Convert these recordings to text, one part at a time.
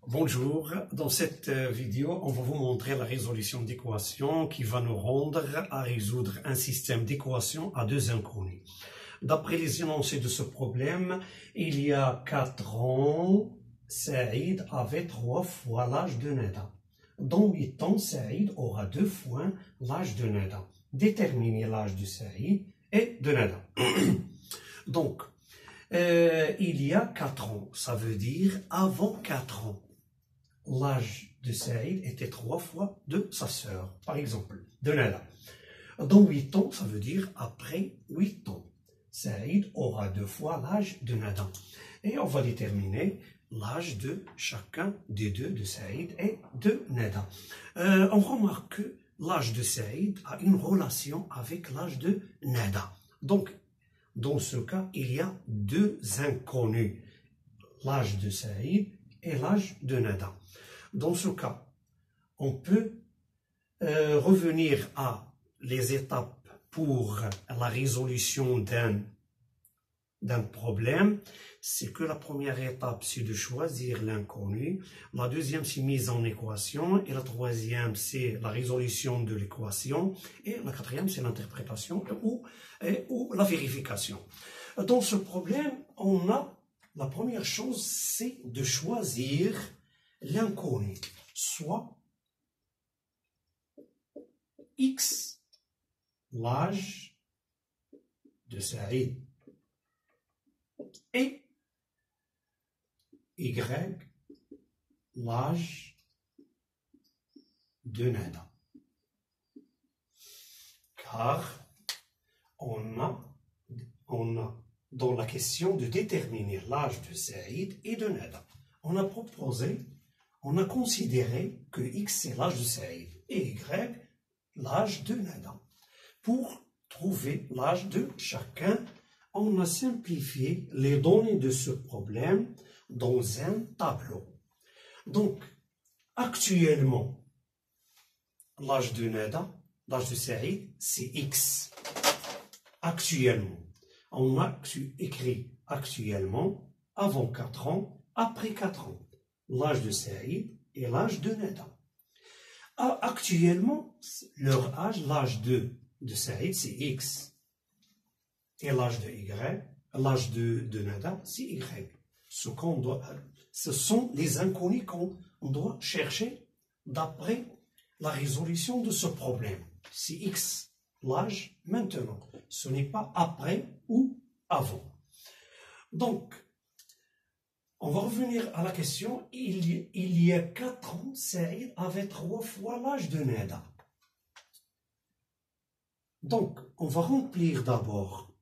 Bonjour, dans cette vidéo, on va vous montrer la résolution d'équations qui va nous rendre à résoudre un système d'équations à deux inconnus. D'après les énoncés de ce problème, il y a 4 ans, Saïd avait 3 fois l'âge de Neda. Dans 8 ans, Saïd aura 2 fois l'âge de Neda. Déterminez l'âge de Saïd et de Neda. Donc, il y a 4 ans, ça veut dire avant 4 ans. L'âge de Saïd était 3 fois de sa sœur, par exemple, de Nada. Dans 8 ans, ça veut dire après 8 ans. Saïd aura 2 fois l'âge de Nada. Et on va déterminer l'âge de chacun des deux, de Saïd et de Nada. On remarque que l'âge de Saïd a une relation avec l'âge de Nada. Donc, dans ce cas, il y a 2 inconnus. L'âge de Saïd et l'âge de Nada. Dans ce cas, on peut revenir à les étapes pour la résolution d'un problème. C'est que la première étape, c'est de choisir l'inconnu. La deuxième, c'est mise en équation. Et la troisième, c'est la résolution de l'équation. Et la quatrième, c'est l'interprétation ou la vérification. Dans ce problème, la première chose, c'est de choisir l'inconnu, soit X, l'âge de Saïd, et Y, l'âge de Nada. Car on a dans la question de déterminer l'âge de Saïd et de Nada, on a considéré que X c'est l'âge de Saïd et Y l'âge de Nada. Pour trouver l'âge de chacun, on a simplifié les données de ce problème dans un tableau. Donc, actuellement, l'âge de Nada, l'âge de Saïd, c'est X. Actuellement. On a écrit actuellement, avant 4 ans, après 4 ans. L'âge de Saïd et l'âge de Neda. Actuellement, leur âge, l'âge de Saïd, c'est X. Et l'âge de Y, l'âge de Neda, c'est Y. Ce sont les inconnus qu'on doit chercher d'après la résolution de ce problème. C'est X, l'âge maintenant. Ce n'est pas après ou avant. Donc, on va revenir à la question. Il y a 4 ans, Saïd avait 3 fois l'âge de Neda. Donc, on va remplir d'abord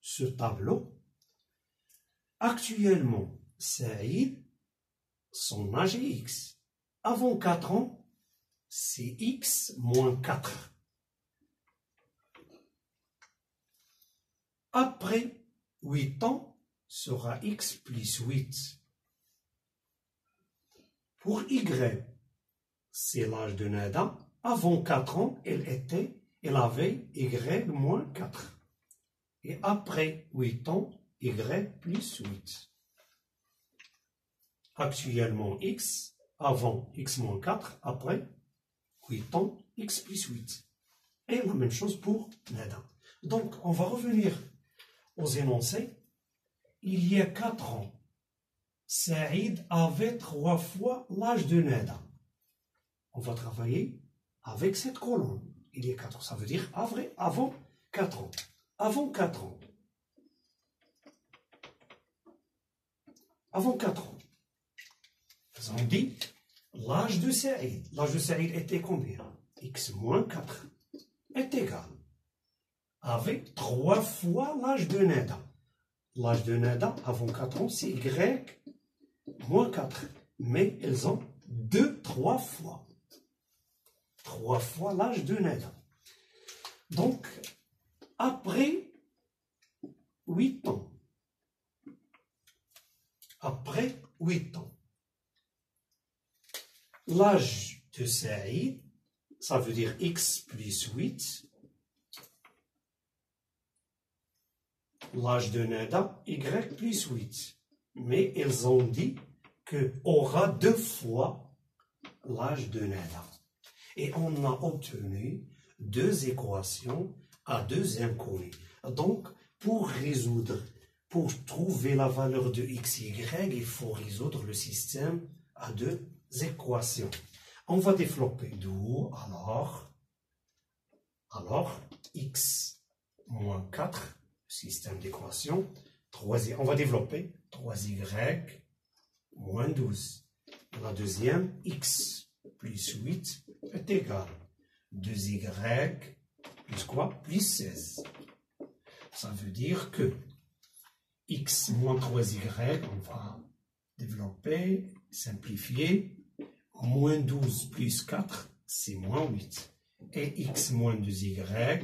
ce tableau. Actuellement, Saïd, son âge est X. Avant 4 ans, c'est X moins 4. Après 8 ans, sera X plus 8. Pour Y, c'est l'âge de Neda. Avant 4 ans, elle avait Y moins 4. Et après 8 ans, Y plus 8. Actuellement X, avant X moins 4, après 8 ans, X plus 8. Et la même chose pour Neda. Donc, on va revenir aux énoncés. Il y a 4 ans, Saïd avait 3 fois l'âge de Neda. On va travailler avec cette colonne. Il y a 4 ans, ça veut dire avant 4 ans. Avant 4 ans. Avant 4 ans. On dit l'âge de Saïd. L'âge de Saïd était combien? X moins 4 est égal avec 3 fois l'âge de Neda. L'âge de Neda, avant 4 ans, c'est Y moins 4. Mais elles ont 3 fois. 3 fois l'âge de Neda. Donc, après 8 ans. Après 8 ans. L'âge de Saïd, ça veut dire X plus 8. L'âge de Neda, Y plus 8. Mais elles ont dit que aura 2 fois l'âge de Nada. Et on a obtenu 2 équations à 2 inconnus. Donc, pour trouver la valeur de x, y, il faut résoudre le système à 2 équations. On va développer d'où alors x moins 4, système d'équation. On va développer 3y moins 12. Et la deuxième, x plus 8 est égal 2y plus quoi? Plus 16. Ça veut dire que x moins 3y, on va développer, simplifier. Moins 12 plus 4, c'est moins 8. Et x moins 2y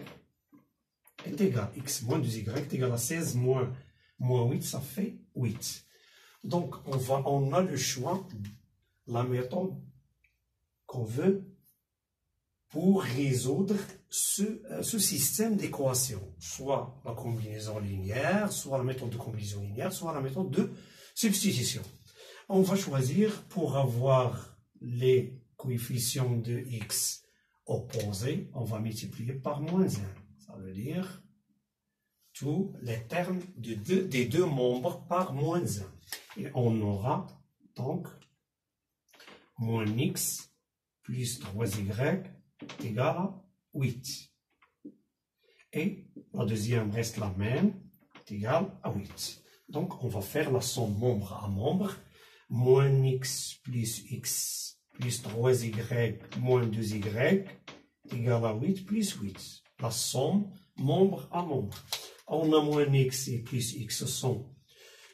est égal. X moins 2y est égal à 16 moins 8, ça fait 8. Donc, on a le choix, la méthode qu'on veut pour résoudre ce système d'équations. Soit la combinaison linéaire, soit la méthode de combinaison linéaire, soit la méthode de substitution. On va choisir pour avoir les coefficients de x opposés, on va multiplier par moins 1. Ça veut dire tous les termes des deux membres par moins 1. Et on aura donc moins x plus 3y égale à 8. Et la deuxième reste la même, est égale à 8. Donc on va faire la somme membre à membre. Moins x plus 3y moins 2y égale à 8 plus 8. La somme membre à membre. On a moins x et plus x, ce sont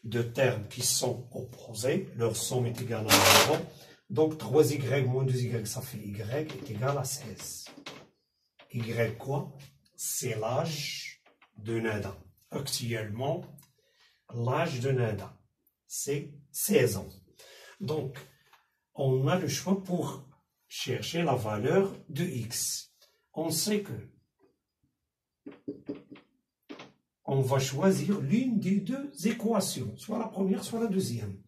deux termes qui sont opposés. Leur somme est égale à 0. Donc 3y moins 2y, ça fait y, est égal à 16. Y quoi? C'est l'âge de Nada. Actuellement, l'âge de Nada, c'est 16 ans. Donc, on a le choix pour chercher la valeur de x. On sait que on va choisir l'une des 2 équations, soit la première, soit la deuxième.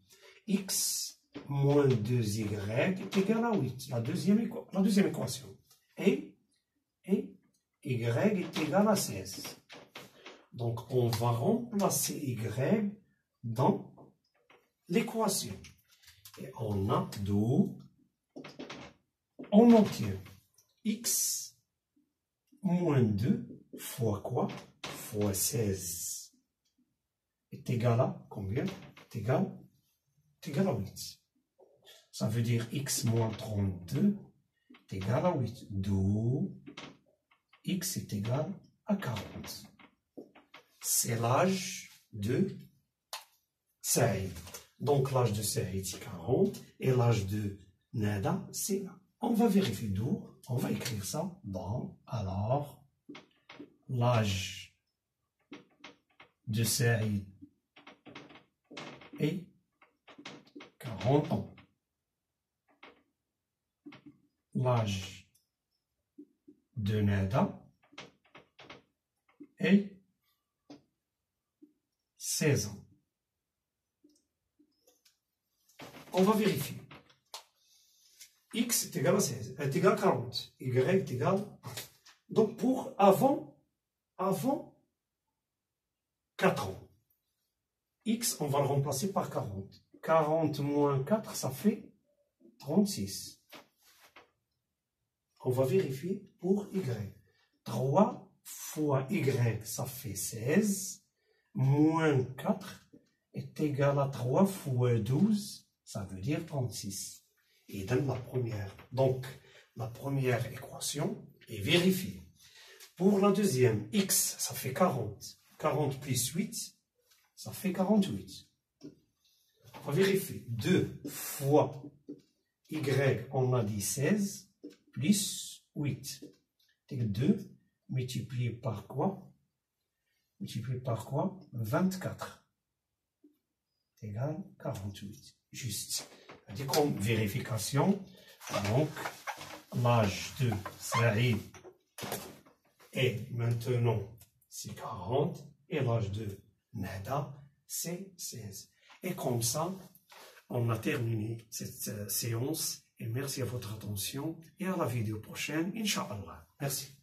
X moins 2y est égal à 8, la deuxième équation. Et y est égal à 16. Donc, on va remplacer y dans l'équation. Et on a d'où on obtient x moins 2 fois quoi? Fois 16 est égal à combien? Est égal à 8. Ça veut dire x moins 32 est égal à 8. D'où x est égal à 40. C'est l'âge de Saïd. Donc l'âge de Saïd c'est 40 et l'âge de Nada c'est là. On va vérifier d'où. On va écrire ça dans alors l'âge de Saïd est 40 ans. L'âge de Nada est 16 ans. On va vérifier. X est égal à 16, est égal à 40. Y est égal à 1. Donc pour avant 4 ans. X, on va le remplacer par 40. 40 moins 4, ça fait 36. On va vérifier pour Y. 3 fois Y, ça fait 16. Moins 4 est égal à 3 fois 12, ça veut dire 36. Et donne la première. Donc, la première équation est vérifiée. Pour la deuxième, X, ça fait 40. 40 plus 8, ça fait 48. On va vérifier. 2 fois Y, on a dit 16, plus 8. 2 multiplié par quoi? Multiplié par quoi? 24. C'est égal à 48. Juste. C'est comme vérification. Donc, l'âge de Saïd est maintenant c'est 40 et l'âge de Nada c'est 16. Et comme ça, On a terminé cette séance et merci à votre attention et à la vidéo prochaine, Inch'Allah. Merci.